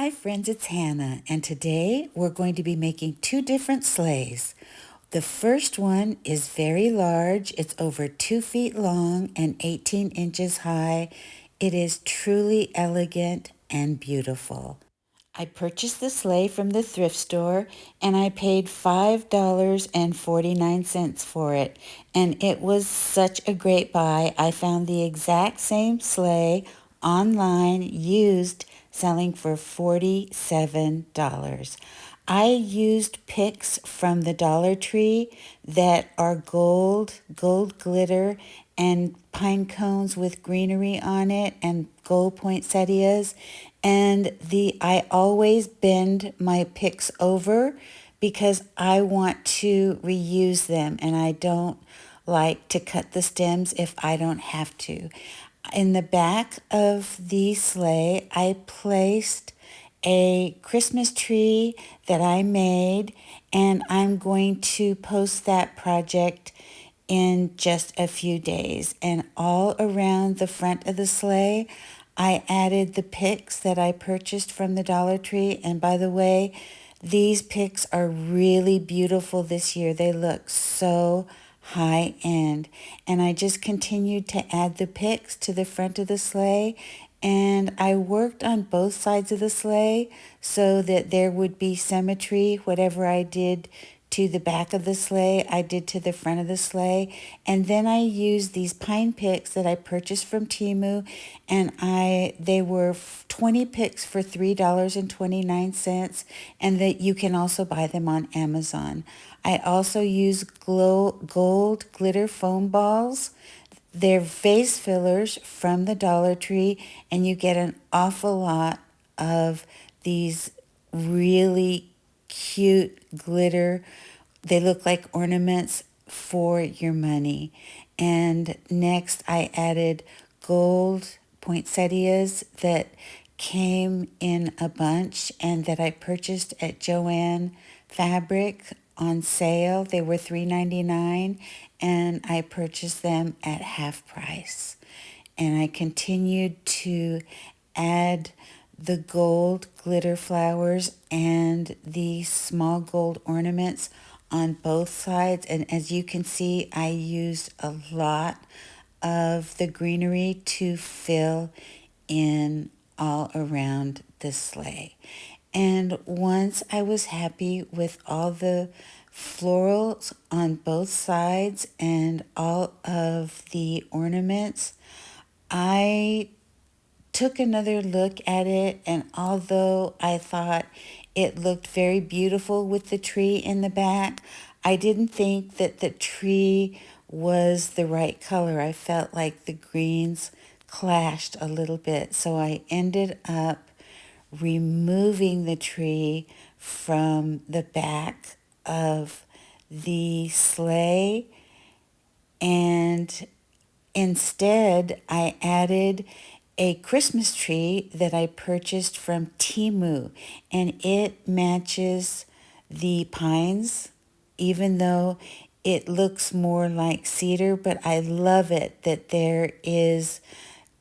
Hi friends, it's Hannah, and today we're going to be making two different sleighs. The first one is very large. It's over 2 feet long and 18 inches high. It is truly elegant and beautiful. I purchased the sleigh from the thrift store and I paid $5.49 for it. And it was such a great buy. I found the exact same sleigh online used selling for $47. I used picks from the Dollar Tree that are gold glitter, and pine cones with greenery on it, and gold poinsettias. And I always bend my picks over because I want to reuse them, and I don't like to cut the stems if I don't have to. In the back of the sleigh, I placed a Christmas tree that I made, and I'm going to post that project in just a few days. And all around the front of the sleigh, I added the picks that I purchased from the Dollar Tree. And by the way, these picks are really beautiful this year. They look so high end. And I just continued to add the picks to the front of the sleigh, and I worked on both sides of the sleigh so that there would be symmetry. Whatever I did to the back of the sleigh, I did to the front of the sleigh. And then I used these pine picks that I purchased from Temu, and they were 20 picks for $3.29, and that you can also buy them on Amazon. I also used gold glitter foam balls. They're vase fillers from the Dollar Tree, and you get an awful lot of these really cute glitter. They look like ornaments for your money. And next, I added gold poinsettias that came in a bunch and that I purchased at Joann Fabric on sale. They were $3.99, and I purchased them at half price. And I continued to add the gold glitter flowers and the small gold ornaments on both sides. And as you can see, I used a lot of the greenery to fill in all around the sleigh. And once I was happy with all the florals on both sides and all of the ornaments, I took another look at it, and although I thought it looked very beautiful with the tree in the back, I didn't think that the tree was the right color. I felt like the greens clashed a little bit, so I ended up removing the tree from the back of the sleigh, and instead I added a Christmas tree that I purchased from Temu, and it matches the pines, even though it looks more like cedar. But I love it that there is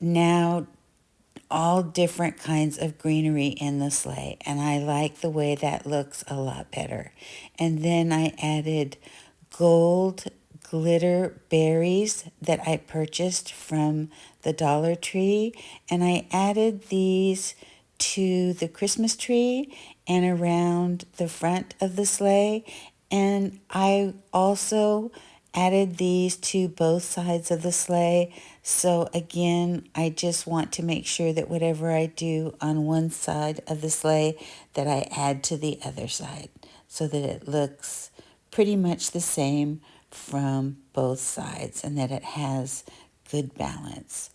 now all different kinds of greenery in the sleigh, and I like the way that looks a lot better. And then I added gold glitter berries that I purchased from the Dollar Tree, and I added these to the Christmas tree and around the front of the sleigh. And I also added these to both sides of the sleigh. So again, I just want to make sure that whatever I do on one side of the sleigh, that I add to the other side so that it looks pretty much the same from both sides and that it has good balance.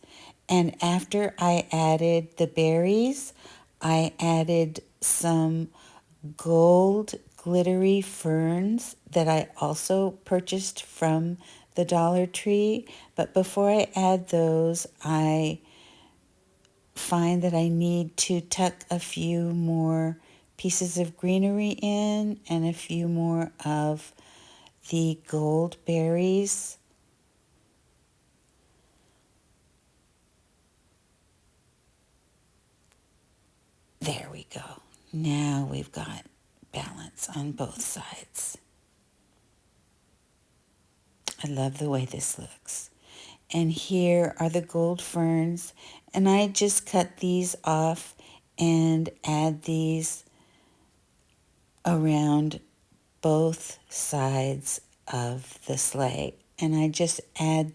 And after I added the berries, I added some gold glittery ferns that I also purchased from the Dollar Tree. But before I add those, I find that I need to tuck a few more pieces of greenery in and a few more of the gold berries. There we go. Now we've got balance on both sides. I love the way this looks. And here are the gold ferns, and I just cut these off and add these around both sides of the sleigh. And I just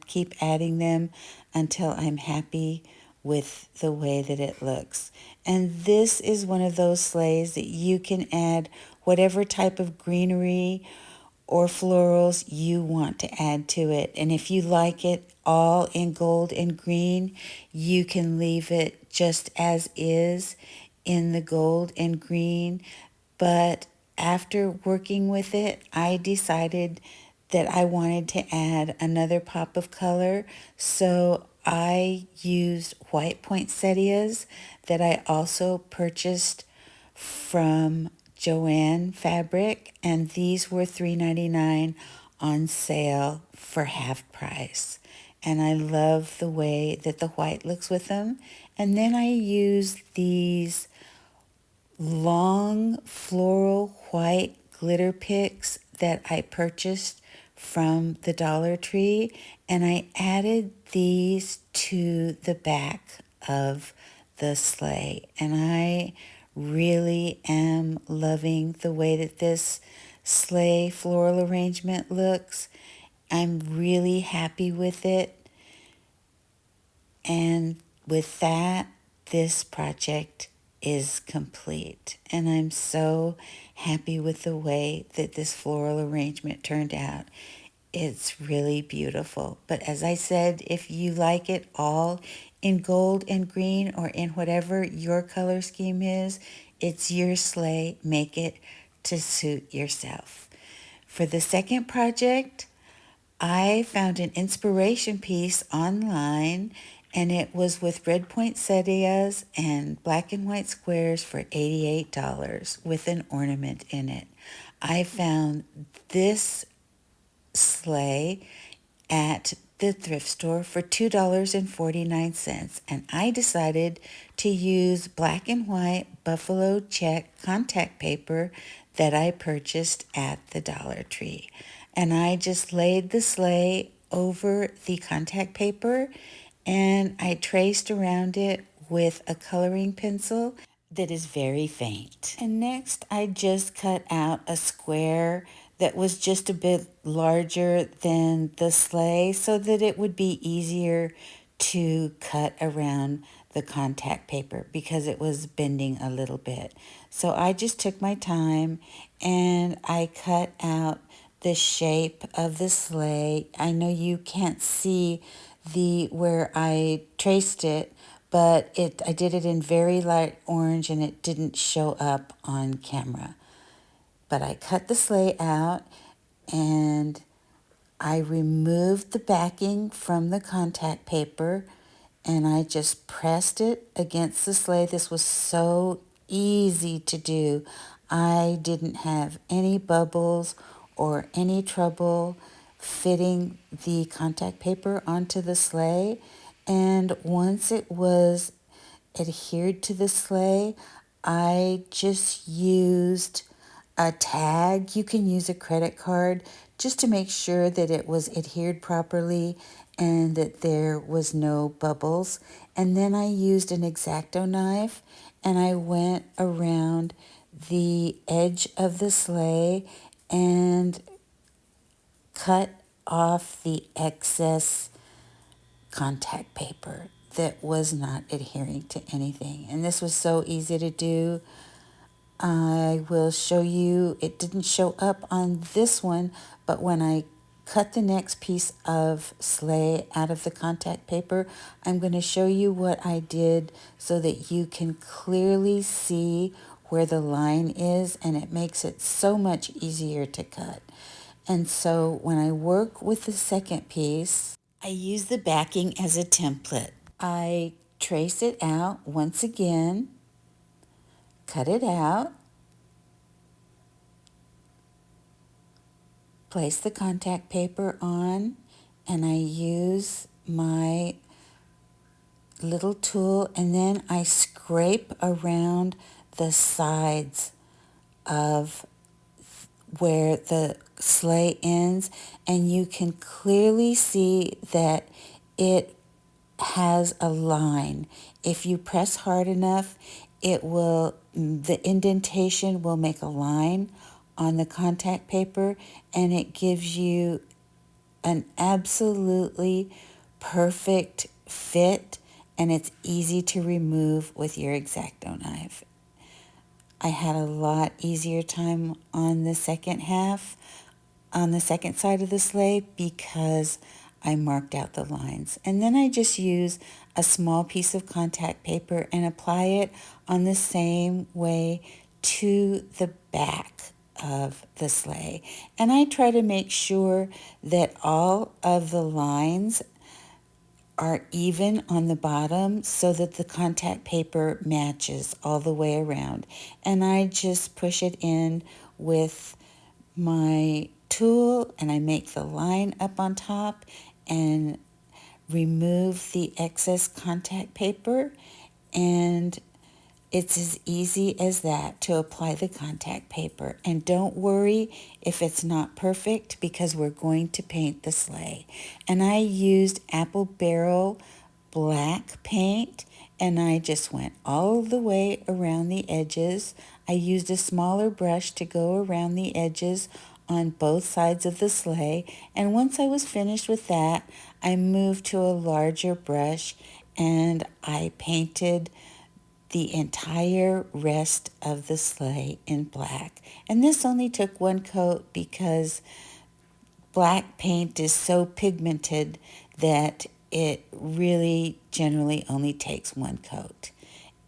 keep adding them until I'm happy with the way that it looks. And this is one of those sleighs that you can add whatever type of greenery or florals you want to add to it. And if you like it all in gold and green, you can leave it just as is in the gold and green. But after working with it, I decided that I wanted to add another pop of color. So I used white poinsettias that I also purchased from Joann fabric, and these were $3.99 on sale for half price. And I love the way that the white looks with them. And then I use these long floral white glitter picks that I purchased from the Dollar Tree, and I added these to the back of the sleigh. And I really am loving the way that this sleigh floral arrangement looks. I'm really happy with it. And with that, this project is complete. And I'm so happy with the way that this floral arrangement turned out. It's really beautiful. But as I said, if you like it all in gold and green or in whatever your color scheme is, it's your sleigh. Make it to suit yourself. For the second project, I found an inspiration piece online, and it was with red poinsettias and black and white squares for $88 with an ornament in it. I found this sleigh at the thrift store for $2.49, and I decided to use black and white buffalo check contact paper that I purchased at the Dollar Tree. And I just laid the sleigh over the contact paper, and I traced around it with a coloring pencil that is very faint. And next, I just cut out a square that was just a bit larger than the sleigh so that it would be easier to cut around the contact paper because it was bending a little bit. So I just took my time and I cut out the shape of the sleigh. I know you can't see the where I traced it, but I did it in very light orange and it didn't show up on camera. But I cut the sleigh out and I removed the backing from the contact paper and I just pressed it against the sleigh. This was so easy to do. I didn't have any bubbles or any trouble fitting the contact paper onto the sleigh. And once it was adhered to the sleigh, I just used a tag. You can use a credit card just to make sure that it was adhered properly and that there was no bubbles. And then I used an X-Acto knife and I went around the edge of the sleigh and cut off the excess contact paper that was not adhering to anything. And this was so easy to do. I will show you, it didn't show up on this one, but when I cut the next piece of sleigh out of the contact paper, I'm going to show you what I did so that you can clearly see where the line is, and it makes it so much easier to cut. And so when I work with the second piece, I use the backing as a template. I trace it out once again, cut it out, place the contact paper on, and I use my little tool and then I scrape around the sides of where the sleigh ends, and you can clearly see that it has a line. If you press hard enough, the indentation will make a line on the contact paper, and it gives you an absolutely perfect fit, and it's easy to remove with your X-Acto knife. I had a lot easier time on the second side of the sleigh because I marked out the lines. And then I just use a small piece of contact paper and apply it on the same way to the back of the sleigh. And I try to make sure that all of the lines are even on the bottom so that the contact paper matches all the way around. And I just push it in with my tool, and I make the line up on top and remove the excess contact paper, and it's as easy as that to apply the contact paper. And don't worry if it's not perfect, because we're going to paint the sleigh. And I used apple barrel black paint, and I just went all the way around the edges. I used a smaller brush to go around the edges on both sides of the sleigh. And once I was finished with that, I moved to a larger brush and I painted the entire rest of the sleigh in black. And this only took one coat because black paint is so pigmented that it really generally only takes one coat.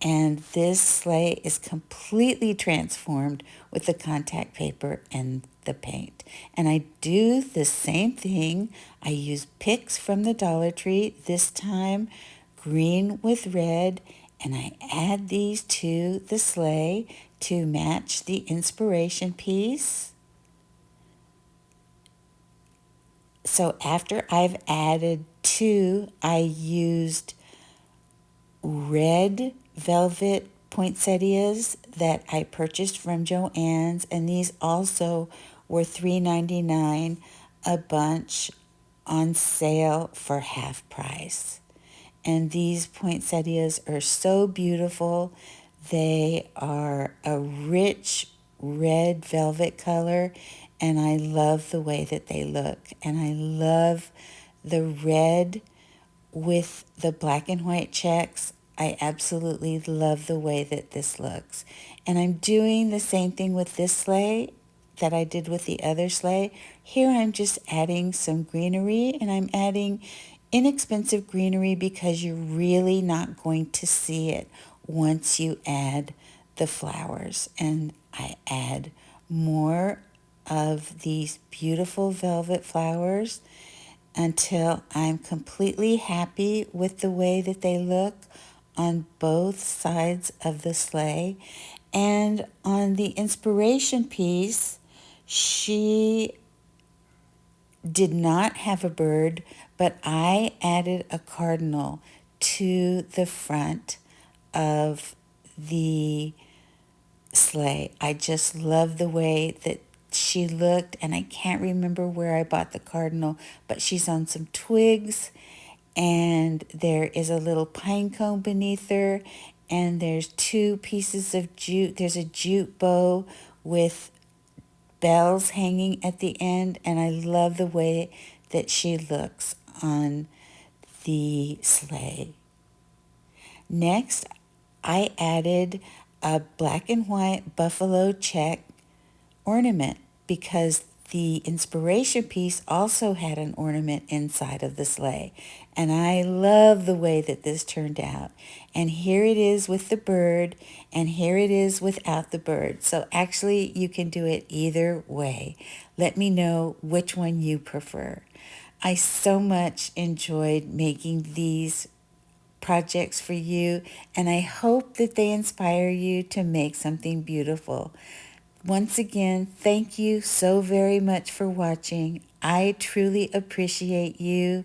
And this sleigh is completely transformed with the contact paper and the paint. And I do the same thing. I use picks from the Dollar Tree, this time green with red, and I add these to the sleigh to match the inspiration piece. So after I've added two, I used red velvet poinsettias that I purchased from Joann's, and these also were $3.99 a bunch on sale for half price. And these poinsettias are so beautiful. They are a rich red velvet color, and I love the way that they look. And I love the red with the black and white checks. I absolutely love the way that this looks. And I'm doing the same thing with this sleigh that I did with the other sleigh. Here I'm just adding some greenery, and I'm adding inexpensive greenery because you're really not going to see it once you add the flowers. And I add more of these beautiful velvet flowers until I'm completely happy with the way that they look on both sides of the sleigh. And on the inspiration piece, she did not have a bird, but I added a cardinal to the front of the sleigh. I just love the way that she looked, and I can't remember where I bought the cardinal, but she's on some twigs, and there is a little pine cone beneath her, and there's two pieces of jute. There's a jute bow with bells hanging at the end, and I love the way that she looks on the sleigh. Next, I added a black and white buffalo check ornament because the inspiration piece also had an ornament inside of the sleigh. And I love the way that this turned out. And here it is with the bird, and here it is without the bird. So actually you can do it either way. Let me know which one you prefer. I so much enjoyed making these projects for you, and I hope that they inspire you to make something beautiful. Once again, thank you so very much for watching. I truly appreciate you,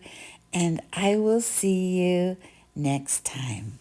and I will see you next time.